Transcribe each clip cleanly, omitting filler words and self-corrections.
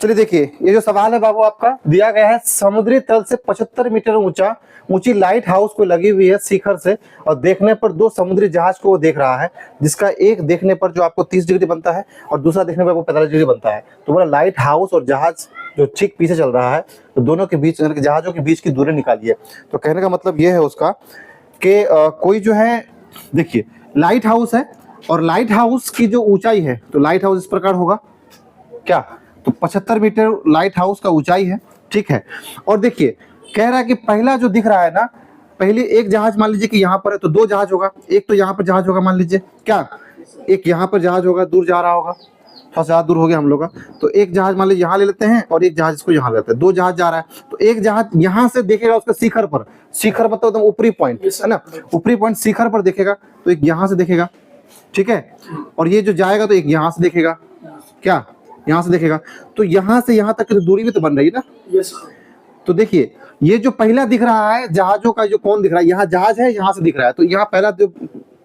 चलिए देखिए, ये जो सवाल है बाबू आपका दिया गया है, समुद्री तल से 75 मीटर ऊंची लाइट हाउस को लगी हुई है शिखर से, और देखने पर दो समुद्री जहाज को वो देख रहा है, जिसका एक देखने पर जो आपको 30 डिग्री बनता है और दूसरा देखने पर आपको 45 डिग्री बनता है। तो बोला लाइट हाउस और जहाज जो ठीक पीछे चल रहा है, तो दोनों के बीच जहाजों के बीच की दूरी निकालिए। तो कहने का मतलब ये है उसका कि कोई जो है, देखिए लाइट हाउस है और लाइट हाउस की जो ऊंचाई है, तो लाइट हाउस इस प्रकार होगा क्या, तो 75 मीटर लाइट हाउस का ऊंचाई है, ठीक है। और देखिए कह रहा है कि पहला जो दिख रहा है ना, पहले एक जहाज मान लीजिए कि यहाँ पर है तो दो जहाज होगा, एक तो यहाँ पर जहाज होगा मान लीजिए क्या, एक यहाँ पर जहाज होगा, दूर जा रहा होगा, थोड़ा सा दूर हो गया हम लोग का, तो एक जहाज मान लीजिए यहाँ ले लेते हैं और एक जहाज इसको यहाँ ले लेते हैं, दो जहाज जा रहा है। तो एक जहाज यहाँ से देखेगा उसका शिखर पर, शिखर मतलब एकदम ऊपरी पॉइंट है ना, ऊपरी पॉइंट शिखर पर देखेगा, तो एक यहाँ से देखेगा, ठीक है। और ये जो जाएगा तो एक यहाँ से देखेगा क्या, यहाँ से देखेगा, तो यहाँ से यहाँ तक की दूरी भी तो बन रही है ना। यस। तो देखिए ये जो पहला दिख रहा है जहाजों का जो कोण दिख रहा है, यहाँ जहाज है, यहाँ से दिख रहा है, तो यहाँ पहला जो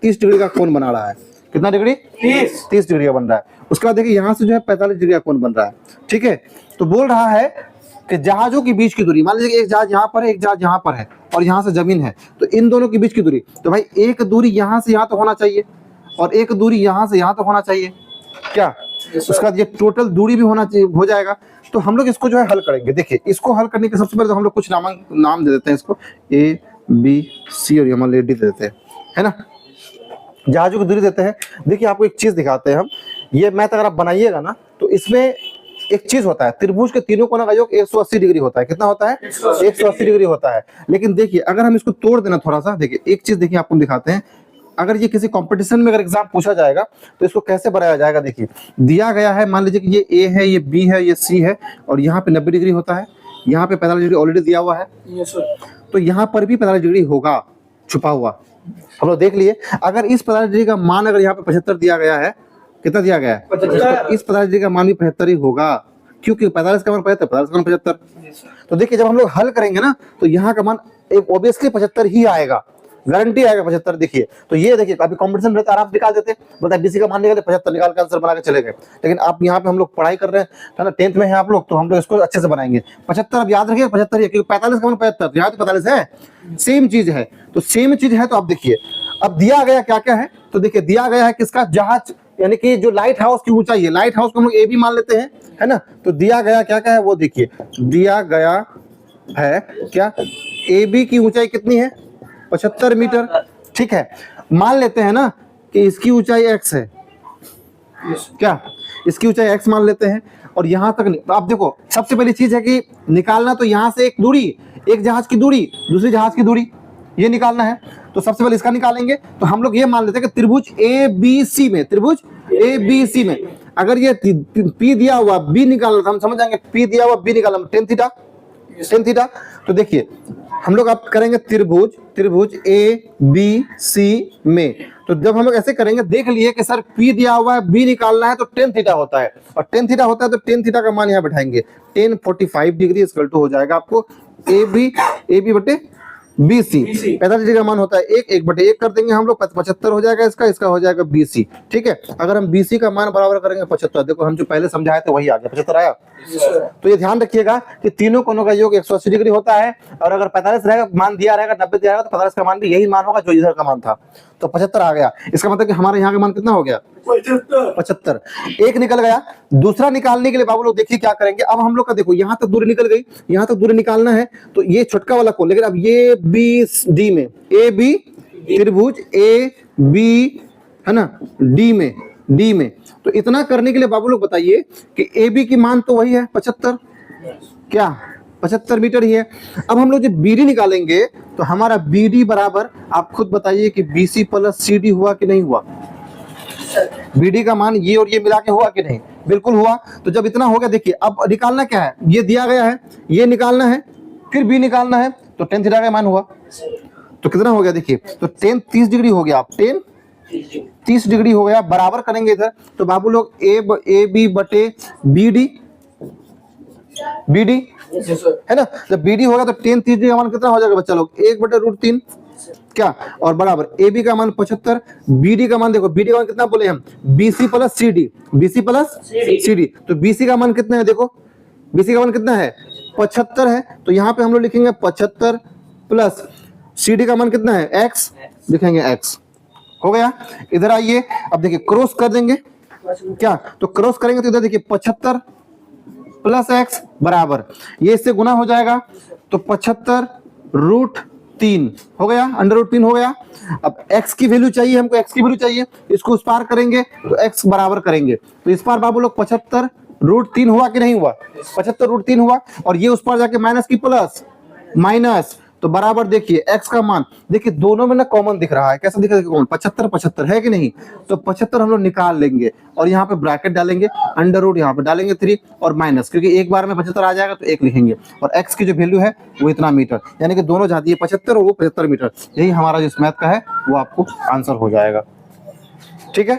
30 डिग्री का कोण बना रहा है, कितना डिग्री, 30 डिग्री का बन रहा है। उसके बाद देखिए यहाँ से जो है 45 डिग्री का कोण बन रहा है, ठीक है। तो बोल रहा है कि जहाजों के बीच की दूरी, मान लीजिए एक जहाज यहाँ पर है, एक जहाज यहाँ पर है और यहाँ से जमीन है, तो इन दोनों के बीच की दूरी, तो भाई एक दूरी यहाँ से यहाँ तो होना चाहिए और एक दूरी यहाँ से यहाँ तो होना चाहिए क्या। उसका ये टोटल दूरी भी होना चाहिए, हो जाएगा। तो हम लोग इसको जो है हल करेंगे। देखिए इसको हल करने के सबसे पहले तो हम लोग कुछ नाम दे देते हैं इसको, A B C और मान लीजिए D दे देते हैं, है ना, जहाजों की दूरी देते हैं। देखिए आपको एक चीज दिखाते हैं हम, ये मैथ अगर आप बनाइएगा ना तो इसमें एक चीज होता है, त्रिभुज के तीनों कोणों का योग 180 डिग्री होता है। कितना होता है, 180 डिग्री होता है। लेकिन देखिए अगर हम इसको तोड़ देना थोड़ा सा, देखिए एक चीज देखिए आपको दिखाते हैं, अगर ये किसी कंपटीशन में अगर एग्जाम पूछा जाएगा तो इसको कैसे बनाया जाएगा। देखिए दिया गया है, मान लीजिए कि ये A है, ये B है, ये C है और यहाँ पे 90 डिग्री होता है, यहाँ पे 45 डिग्री ऑलरेडी दिया हुआ है, तो यहाँ पर भी 45 डिग्री होगा छुपा हुआ। हम लोग देख लिए, अगर इस 45 डिग्री का मान अगर यहाँ पे 75 दिया गया है, कितना दिया गया है, इस 45 डिग्री का मान भी 75 ही होगा, क्योंकि 45 का मान 75, 45 का मान 75। तो देखिए जब हम लोग हल करेंगे ना तो यहाँ का मान एक ऑब्वियसली 75 ही आएगा, गारंटी आएगा 75। देखिए तो ये देखिए अभी कंपटीशन रहता है, आराम निकाल देते, बोलता है BC का मान निकाले 75 निकाल के आंसर बना के चले गए। लेकिन आप यहाँ पे हम लोग पढ़ाई कर रहे हैं ना, 10th में है आप लोग, तो हम लोग इसको अच्छे से बनाएंगे। 75 अब याद रखिए 75 है, क्योंकि 45 का मान 75, यहाँ तो 45 है, सेम चीज है। तो सेम चीज है तो आप देखिए अब दिया गया क्या क्या है, तो देखिए दिया गया है किसका, जहाज, यानी कि जो लाइट हाउस की ऊंचाई है, लाइट हाउस को हम लोग AB मान लेते हैं, है ना। तो दिया गया क्या क्या है वो देखिए, दिया गया है क्या, AB की ऊंचाई कितनी है, 75 मीटर, ठीक है। मान लेते हैं ना कि इसकी ऊंचाई x है, क्या, इसकी ऊंचाई x मान लेते हैं और यहां तक नहीं। तो आप देखो सबसे पहली चीज है कि निकालना, तो यहां से एक दूरी, एक जहाज की दूरी दूसरी जहाज की दूरी, ये निकालना है। तो सबसे पहले इसका निकालेंगे, तो हम लोग ये मान लेते हैं कि त्रिभुज ABC में, त्रिभुज ABC में अगर ये P दिया हुआ, B निकालना था, हम समझ जाएंगे P दिया हुआ, B निकालना, tan थीटा। तो देखिए हम लोग आप करेंगे त्रिभुज ABC में, तो जब हम लोग ऐसे करेंगे, देख लिए कि सर P दिया हुआ है, B निकालना है, तो tan थीटा होता है, और tan थीटा होता है तो tan थीटा का मान यहाँ बैठाएंगे, tan 45 डिग्री इक्वल टू हो जाएगा आपको AB बटे BC। 45 डिग्री का मान होता है 1 बटे 1 कर देंगे हम लोग, 75 हो जाएगा इसका हो जाएगा BC, ठीक है। अगर हम BC का मान बराबर करेंगे 75, देखो हम जो पहले समझाए थे वही आ गया, 75 आया। तो ये ध्यान रखिएगा कि तीनों कोणों का योग 180 डिग्री होता है, और अगर 45 रहेगा, मान दिया रहेगा, 90 दिया रहेगा, तो 45 का मान भी यही मान होगा जो इधर का मान था, तो 75 आ गया। इसका मतलब कि हमारे यहाँ का मान कितना हो गया, 75। एक निकल गया, दूसरा निकालने के लिए बाबू लोग देखिए क्या करेंगे। अब हम लोग का देखो यहाँ तक दूरी निकल गई, यहाँ तक दूरी निकालना है, तो ये छोटका वाला कोण, लेकिन अब ये BD में, AB त्रिभुज AB है ना, D में, तो इतना करने के लिए बाबू लोग बताइए कि AB की मान तो वही है 75, क्या 75 मीटर ही है। अब हम लोग जब BD निकालेंगे तो हमारा BD बराबर, आप खुद बताइए कि BC प्लस CD हुआ कि नहीं हुआ, BD का मान ये और ये मिला के हुआ कि नहीं, बिल्कुल हुआ। तो जब इतना हो गया, देखिए अब निकालना क्या है, ये दिया गया है, ये निकालना है, फिर B निकालना है, तो tan थीटा का मान हुआ, तो कितना हो गया देखिए, तो tan 30 डिग्री हो गया, tan 30 डिग्री हो गया। बराबर करेंगे इधर, तो बाबू लोग AB बटे BD है ना, जब BD होगा तो tan 30 डिग्री का मान कितना हो जाएगा बच्चा लोग, 1/√3 क्या, और बराबर AB का मान 75, BD का मान देखो, BD का मान कितना बोले हम, BC प्लस CD, तो BC का मान कितना है देखो, BC का मान कितना है 75 है, तो यहाँ पे हम लोग लिखेंगे 75 प्लस CD का मान कितना है x, लिखेंगे x। हो गया। इधर आइए, अब देखिए क्रॉस कर देंगे क्या, तो क्रॉस करेंगे तो इधर देखिए 75 प्लस x बराबर, ये इससे गुना हो जाएगा तो 75√3 हो गया, √3 हो गया। अब x की वैल्यू चाहिए हमको, x की वैल्यू चाहिए, इसको उस पार करेंगे तो x बराबर करेंगे, तो इस पार बाबू लोग 75√3 हुआ कि नहीं हुआ, 75√3 हुआ, और ये उस पार जाके माइनस की प्लस माइनस, तो बराबर देखिए x का मान, देखिए दोनों में ना कॉमन दिख रहा है, कैसा दिख रहा है कॉमन, 75 75 है कि नहीं, तो 75 हम लोग निकाल लेंगे और यहाँ पे ब्रैकेट डालेंगे, अंडर रूट यहाँ पे डालेंगे 3 और माइनस, क्योंकि एक बार में 75 आ जाएगा तो 1 लिखेंगे, और x की जो वैल्यू है वो इतना मीटर, यानी कि दोनों जाती है 75 और वो 75 मीटर, यही हमारा जो मैथ का है वो आपको आंसर हो जाएगा। ठीक है,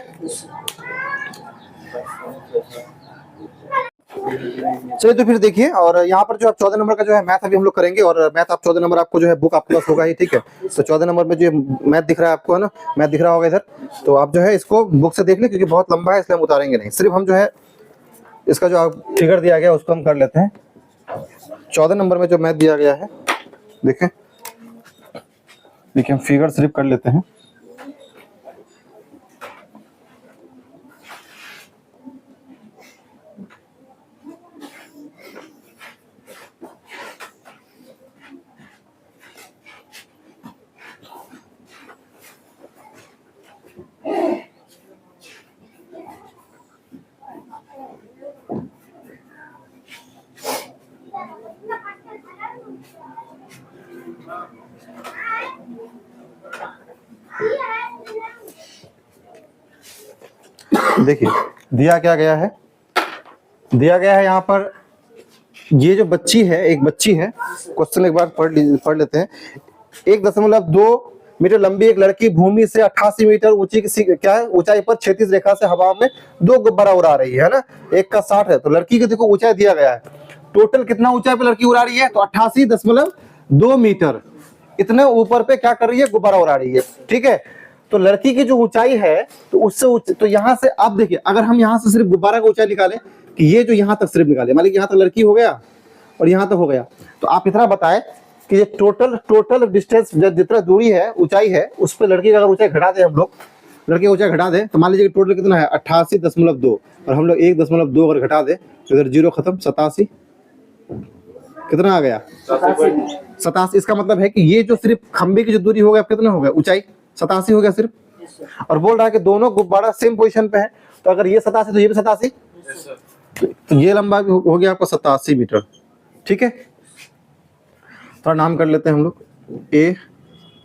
चलिए तो फिर देखिए, और यहाँ पर जो आप 14 नंबर का जो है मैथ अभी हम लोग करेंगे, और मैथ आप 14 नंबर आपको जो है बुक आपके पास होगा ही, ठीक है। तो 14 नंबर में जो मैथ दिख रहा है आपको, है ना, मैथ दिख रहा होगा इधर, तो आप जो है इसको बुक से देख लें, क्योंकि बहुत लंबा है इसलिए हम उतारेंगे नहीं, सिर्फ हम जो है इसका जो फिगर दिया गया उसको हम कर लेते हैं। 14 नंबर में जो मैथ दिया गया है, देखें देखिए हम फिगर सिर्फ कर लेते हैं। देखिए दिया क्या गया है, दिया गया है यहाँ पर, ये जो बच्ची है, एक बच्ची है, क्वेश्चन एक बार पढ़ लेते हैं। 1.2 मीटर लंबी एक लड़की भूमि से 88 मीटर ऊंची क्या है ऊंचाई पर 36 रेखा से हवा में 2 गुब्बारा उड़ा रही है ना, एक का 60 है, तो लड़की के देखो ऊंचाई दिया गया है, टोटल कितना ऊंचाई पे लड़की उड़ा रही है, तो 88.2 मीटर, इतने ऊपर पे क्या कर रही है, गुब्बारा उड़ा रही है। ठीक है, तो लड़की की जो ऊंचाई है तो उससे तो यहाँ से आप देखिए, अगर हम यहाँ से सिर्फ गुब्बारा का ऊंचाई निकालें कि ये जो यहाँ तक सिर्फ निकाले, मान लीजिए यहाँ तक लड़की हो गया और यहाँ तक हो गया, तो आप इतना बताएं कि ये टोटल डिस्टेंस जितना दूरी है, ऊंचाई है, उस पर लड़की का अगर ऊंचाई घटा दें हम लोग, लड़की ऊंचाई घटा दें तो मान लीजिए टोटल कितना है 88.2, और हम लोग 1.2 अगर घटा दें तो इधर 0 खत्म, 87 कितना आ गया 87। इसका मतलब है कि ये जो सिर्फ खंबे की जो दूरी हो गया कितना हो गया, ऊंचाई 87 हो गया सिर्फ, और बोल रहा है कि दोनों गुब्बारा सेम पोजीशन पे है, तो अगर ये 87 तो ये भी 87, तो ये लंबा हो गया आपका 87 मीटर। ठीक है, थोड़ा नाम कर लेते हैं हम लोग, ए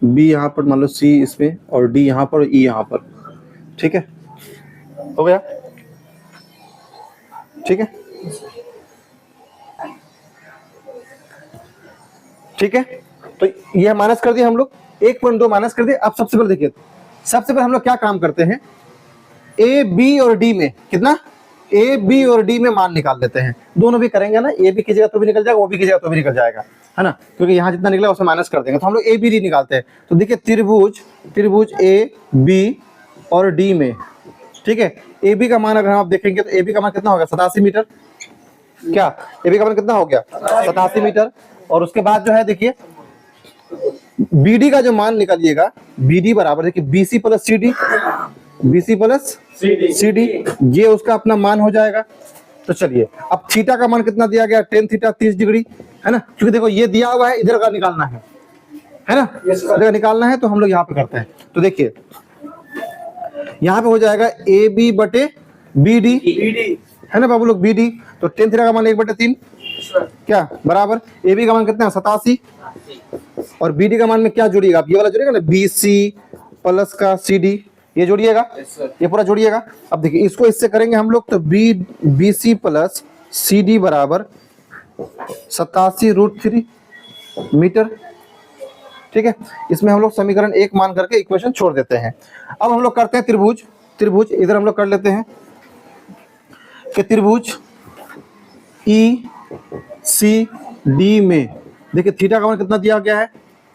बी यहाँ पर मान लो, सी इसमें, और डी यहाँ पर, ई यहाँ पर। ठीक है, हो गया, ठीक है, ठीक है, तो ये माइनस कर दिया हम लोग, 1.2 माइनस कर दिया। अब सबसे पहले देखिए, सबसे पहले हम लोग क्या काम करते हैं, ए बी और डी में कितना, ए बी और डी में मान निकाल लेते हैं, दोनों भी करेंगे ना, ए बी कीजिएगा तो भी निकल जाएगा, वो भी कीजिएगा तो भी निकल जाएगा, है ना, क्योंकि यहाँ जितना निकला उसे माइनस कर देंगे, तो हम लोग ए बी डी निकालते हैं। तो देखिए त्रिभुज ए बी और डी में, ठीक है, ए बी का मान अगर आप देखेंगे तो ए बी का मान कितना हो गया 87 मीटर, क्या ए बी का मान कितना हो गया 87 मीटर, और उसके बाद जो है देखिए BD का जो मान निकालिएगा, BD बराबर देखिए BC plus CD, BC plus CD, ये उसका अपना मान हो जाएगा। तो चलिए अब थीटा का मान कितना दिया गया, tan थीटा 30 डिग्री, है ना, क्योंकि देखो ये दिया हुआ है, इधर का निकालना है ना, इधर का निकालना है, तो हम लोग यहाँ पे करते हैं। तो देखिए यहाँ पे हो जाएगा AB बटे BD, है ना बाबू लोग, BD, तो tan थीटा का मान 1/3 क्या बराबर, AB का मान कितना है 87, और BD का मान में क्या जोड़िएगा आप, ये वाला जोड़िएगा ना, BC प्लस का CD, ये जोड़िएगा, ये पूरा जोड़िएगा। अब देखिए इसको इससे करेंगे हम लोग, तो BC प्लस CD बराबर 87√3 मीटर। ठीक है, इसमें हम लोग समीकरण 1 मान करके इक्वेशन छोड़ देते हैं। अब हम लोग करते हैं त्रिभुज, इधर हम लोग कर लेते हैं कि त्रिभुज ECD में देखिए थीटा का मान कितना दिया गया है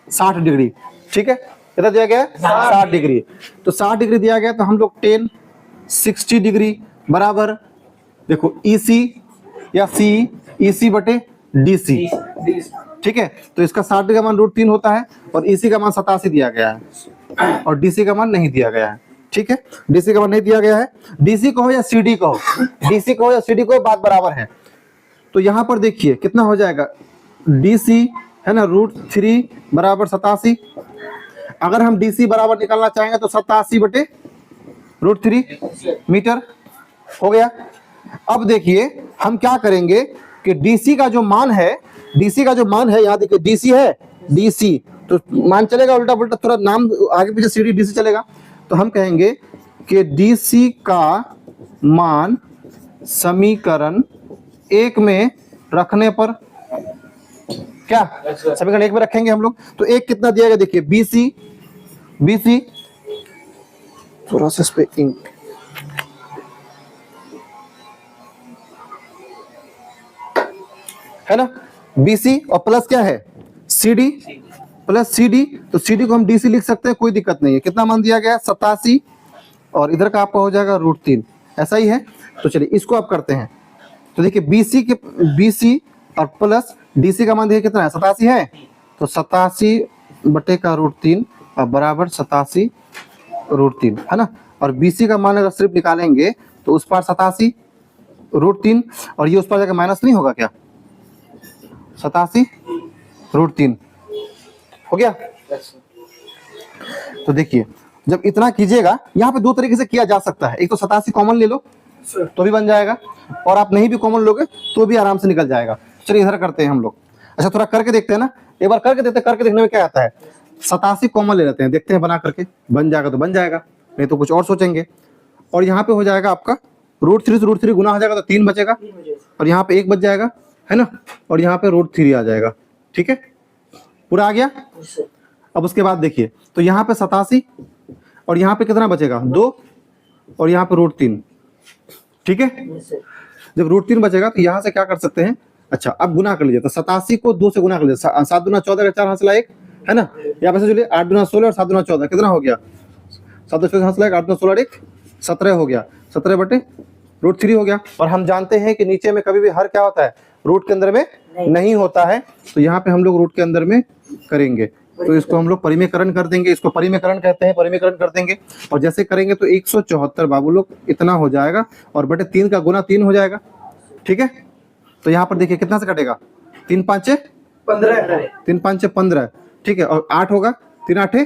60 डिग्री, ठीक है, कितना दिया गया है 60 डिग्री, तो 60 डिग्री दिया गया, तो हम लोग tan 60 डिग्री बराबर देखो EC या CE, EC बटे DC, ठीक है। तो इसका 60 डिग्री का मान √3 होता है और EC का मान 87 दिया गया है और DC का मान नहीं दिया गया है, ठीक है। DC का मान नहीं दिया गया है, DC कहो या CD कहो, DC कहो या CD कहो, बात बराबर है। तो यहाँ पर देखिए कितना हो जाएगा, DC है ना √3 बराबर 87। अगर हम DC बराबर निकालना चाहेंगे तो 87 बटे √3 मीटर हो गया। अब देखिए हम क्या करेंगे कि DC का जो मान है, DC का जो मान है, यहाँ देखिए DC है, DC तो मान चलेगा उल्टा पुल्टा, थोड़ा नाम आगे पीछे CD DC चलेगा। तो हम कहेंगे कि DC का मान समीकरण 1 में रखने पर, क्या समीकरण 1 में रखेंगे हम लोग, तो 1 कितना दिया गया देखिए, BC थोड़ा सा इस पे इंक, है ना, BC और प्लस क्या है CD, प्लस CD, तो CD को हम DC लिख सकते हैं, कोई दिक्कत नहीं है। कितना मान दिया गया 87 और इधर का आपका हो जाएगा √3, ऐसा ही है। तो चलिए इसको आप करते हैं, तो देखिए BC और प्लस DC का मान देखिए कितना है 87 है, तो 87 बटे का √3 और बराबर 87 √3 है ना। और BC का मान अगर सिर्फ निकालेंगे तो उस पार 87 √3 और ये उस पार जाकर माइनस नहीं होगा क्या, 87 √3 हो गया। तो देखिए जब इतना कीजिएगा, यहाँ पे दो तरीके से किया जा सकता है, एक तो 87 कॉमन ले लो तो भी बन जाएगा, और आप नहीं भी कॉमन लोगे तो भी आराम से निकल जाएगा। चलिए इधर करते हैं हम लोग, अच्छा थोड़ा करके देखते हैं ना, एक बार करके देखते हैं, करके देखने में क्या आता है। 87 कॉमन ले लेते हैं, देखते हैं बना करके, बन जाएगा तो बन जाएगा, नहीं तो कुछ और सोचेंगे। और यहाँ पे हो जाएगा आपका √3 से √3 गुना हो जाएगा तो 3 बचेगा, और यहाँ पे 1 बच जाएगा है ना, और यहाँ पे √3 आ जाएगा, ठीक है, पूरा आ गया। अब उसके बाद देखिए, तो यहाँ पे 87 और यहाँ पे कितना बचेगा 2 और यहाँ पे √3, ठीक है। जब √3 बचेगा तो यहाँ से क्या कर सकते हैं, अच्छा अब गुना कर लीजिए, तो 87 को 2 से गुना कर लीजिए, 7 दूना 14 का 4 हासिल 1 है ना, यहाँ पे से चलिए 8 दूना 16 और 7 दूना 14 कितना हो गया, 7 दूना 14 हासिल 1, 8 दूना 16 1 17 हो गया, 17 बटे √3 हो गया। और हम जानते हैं कि नीचे में कभी भी हर क्या होता है, रूट के अंदर में नहीं होता है, तो यहाँ पे हम लोग रूट के अंदर में करेंगे, तो इसको हम लोग परिमेयकरण कर देंगे, इसको परिमेयकरण कहते हैं, परिमेयकरण कर देंगे। और जैसे करेंगे तो 174 बाबू लोग इतना हो जाएगा, और बटे 3 का गुना 3 हो जाएगा, ठीक है। तो यहाँ पर देखिए कितना से कटेगा, 3 5 15, 3 5 15, ठीक है, और 8 होगा, 3 8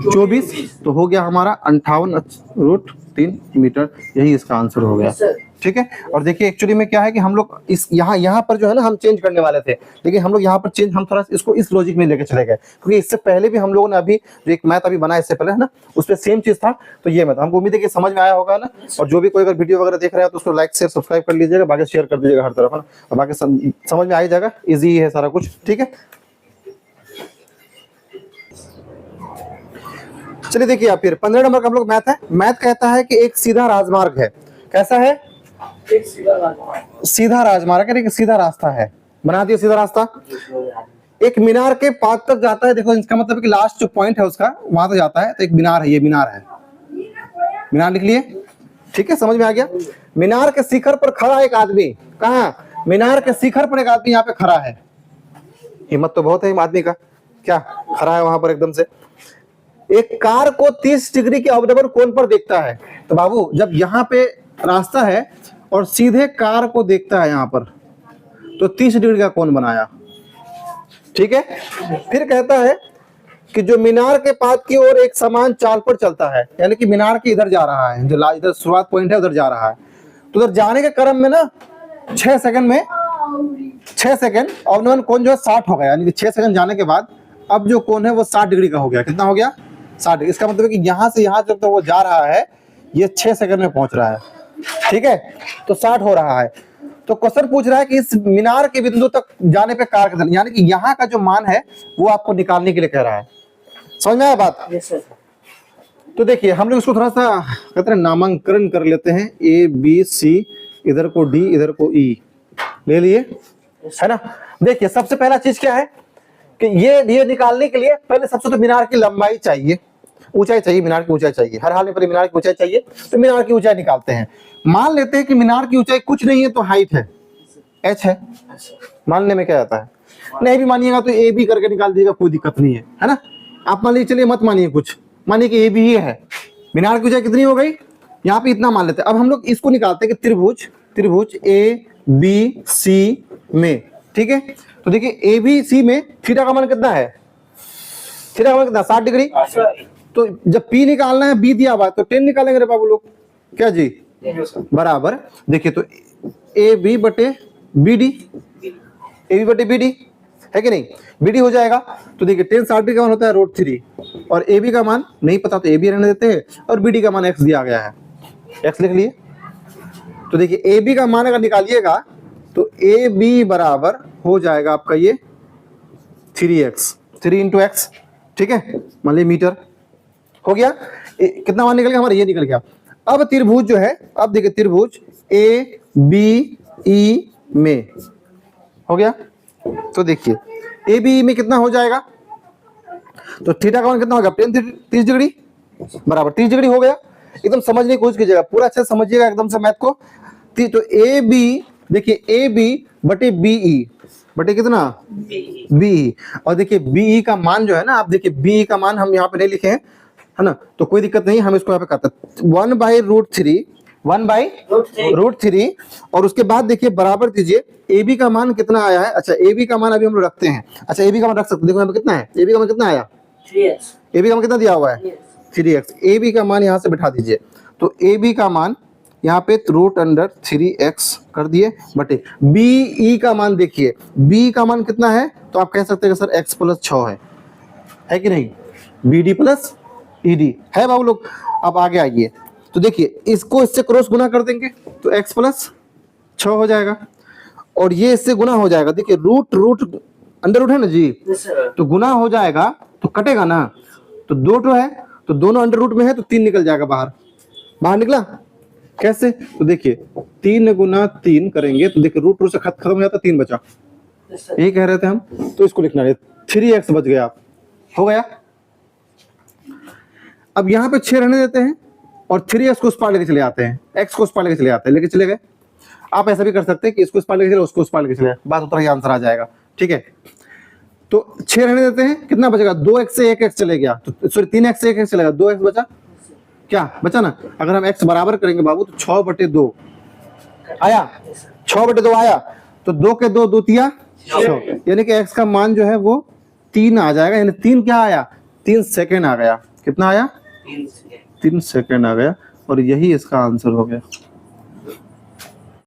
24, तो हो गया हमारा 58√3 मीटर, यही इसका आंसर हो गया, ठीक है। और देखिए एक्चुअली में क्या है कि हम लोग इस यहाँ पर जो है ना हम चेंज करने वाले थे, लेकिन हम लोग यहाँ पर चेंज, हम थोड़ा इसको इस लॉजिक में लेके चले गए, क्योंकि इससे पहले भी हम लोगों ने अभी जो एक मैथ अभी बनाया इससे पहले है ना, उस पर सेम चीज था, तो ये मैथ हमको उम्मीद है कि समझ में आया होगा ना। और जो भी कोई अगर वीडियो वगैरह देख रहा है तो उसको लाइक शेयर सब्सक्राइब कर लीजिएगा, बाकी शेयर कर दीजिएगा हर तरफ है ना, और बाकी समझ में आ ही जाएगा, ईजी है सारा कुछ, ठीक है। चलिए देखिए आप फिर 15 नंबर का हम लोग मैथ है, मैथ कहता है कि एक सीधा राजमार्ग है, कैसा है, एक सीधा राजमार्ग है, एक सीधा रास्ता है, बना दिया सीधा रास्ता, एक मीनार के पास तक जाता है, देखो इसका मतलब है कि लास्ट जो पॉइंट है उसका वहां तक जाता है, तो एक मीनार है, ये मीनार है, मीनार लिख लिए, ठीक है, समझ में आ गया। मीनार के शिखर पर खड़ा एक आदमी, कहाँ, मीनार के शिखर पर एक आदमी यहाँ पे खड़ा है, हिम्मत तो बहुत है आदमी का, क्या खड़ा है वहां पर एकदम से, एक कार को 30 डिग्री के अवनवर कोण पर देखता है। तो बाबू जब यहाँ पे रास्ता है और सीधे कार को देखता है यहाँ पर, तो 30 डिग्री का कोण बनाया, ठीक है। फिर कहता है कि जो मीनार के पास की ओर एक समान चाल पर चलता है, यानी कि मीनार के इधर जा रहा है, जो इधर शुरुआत पॉइंट है उधर जा रहा है, तो उधर जाने के क्रम में ना 6 सेकंड में 6 सेकंड अवनवन कोण जो है 60 हो गया, यानी कि 6 सेकंड जाने के बाद अब जो कोण है वो 60 डिग्री का हो गया, कितना हो गया 60। इसका मतलब है कि यहाँ से यहाँ जब तक वो जा रहा है ये 6 सेकंड में पहुंच रहा है, ठीक है, तो 60 हो रहा है। तो क्वेश्चन पूछ रहा है कि इस मीनार के बिंदु तक जाने पे कार कितना, यानी कि यहाँ का जो मान है वो आपको निकालने के लिए कह रहा है, समझ में आया बात। तो देखिए हम लोग इसको थोड़ा सा कहते हैं नामांकन कर लेते हैं, ABC, इधर को D, इधर को E ले लिए, है ना। देखिए सबसे पहला चीज क्या है कि ये निकालने के लिए पहले सबसे तो मीनार की लंबाई चाहिए, ऊंचाई चाहिए, मीनार की ऊंचाई चाहिए, हर हाल में पहले मीनार की ऊंचाई चाहिए, तो मीनार की ऊंचाई निकालते हैं। मान लेते हैं कि मीनार की ऊंचाई कुछ नहीं है तो हाइट है, h है, मानने में क्या आता है। नहीं भी मानिएगा तो a b करके निकाल दीजिएगा, कोई दिक्कत नहीं है ना। आप मान लीजिए, चलिए मत मानिए कुछ, मानिए कि a b ही है, मीनार की ऊंचाई कितनी हो गई, यहाँ पे इतना मान लेते हैं। अब हम लोग इसको निकालते हैं कि त्रिभुज ए बी सी में, ठीक है। तो देखिए ए बी सी में थीटा का मान कितना है, थीटा का मान कितना 60 डिग्री। तो जब P निकालना है, B दिया हुआ है तो 10 निकालेंगे रे बाबू लोग, क्या जी, बराबर। देखिए तो ए बी बटे बी डी, ए बी बटे बी डी है कि नहीं, बी डी हो जाएगा। तो देखिए 10 60 का मान होता है √3, और ए बी का मान नहीं पता तो ए बी रहने देते हैं, और बी डी का मान x दिया गया है, x लिख लिए। तो देखिए ए बी का मान अगर निकालिएगा तो ए बी बराबर हो जाएगा आपका ये 3x, 3 × x, ठीक है, मान लीजिए मीटर हो गया। कितना मान निकल गया हमारा, ये निकल गया। अब त्रिभुज जो है, अब देखिए त्रिभुज ए बी ई में हो गया। तो देखिए ए बी ई में कितना हो जाएगा, तो थीटा का मान कितना हो गया 30 डिग्री, बराबर 30 डिग्री हो गया। एकदम समझने की कोशिश कीजिएगा, पूरा अच्छे से समझिएगा एकदम से मैथ को। तो ए बी, देखिए ए बी बटे बी ई, बटे कितना बी, और देखिए बी का मान जो है ना, आप देखिए बी का मान हम यहाँ पे नहीं लिखे हैं, है ना, तो कोई दिक्कत नहीं, हम इसको यहाँ पे करते हैं 1/√3, 1/√3, और उसके बाद देखिए बराबर दीजिए ए बी का मान कितना आया है। अच्छा ए बी का मान अभी हम लोग रखते हैं, अच्छा ए बी का मान रख सकते हैं, देखो यहाँ पे कितना है, ए बी का मान कितना आया 3x, ए बी का मान कितना दिया हुआ है 3x, ए बी का मान यहाँ से बिठा दीजिए। तो ए बी का मान यहाँ पे √3x कर दिए, बटे बी ई का मान देखिए, बी का मान कितना है, तो आप कह सकते हैं कि सर x + 6 है कि नहीं, B D plus E D है बाबू लोग। अब आगे आइए, तो देखिए इसको इससे क्रॉस गुना कर देंगे तो x + 6 हो जाएगा, और ये इससे गुना हो जाएगा। देखिए रूट अंडर रूट है ना जी, तो गुना हो जाएगा तो कटेगा ना, तो 2 है तो दोनों अंडर रूट में है तो 3 निकल जाएगा बाहर, बाहर निकला कैसे, तो देखिए 3 × 3 करेंगे तो देखिए रूट से खत्म हो जाता, 3 बचा, यही कह रहे थे हम। तो इसको लिखना है 3x बच गया, हो गया। अब यहाँ पे 6 रहने देते हैं और 3x को उस पार लेके चले आते हैं, x को उस पार लेके चले आते हैं, लेके चले गए। आप ऐसा भी कर सकते हैं कि इसको उस पार लेके चले, उसको उस पार लेके चले, बात उतना ही आंसर आ जाएगा, ठीक है। तो 6 रहने देते हैं, कितना बचेगा, 2x से 1x चले गया, तो सॉरी 3x से 1x चलेगा, 2x बचा, क्या बचा ना। अगर हम x बराबर करेंगे बाबू तो 6/2 आया, 6/2 आया, तो 2 के 2 2 तिया 6, यानी कि x का मान जो है वो 3 आ जाएगा, यानी 3 क्या आया, 3 सेकेंड आ गया। कितना आया, 3 सेकेंड आ गया, और यही इसका आंसर हो गया।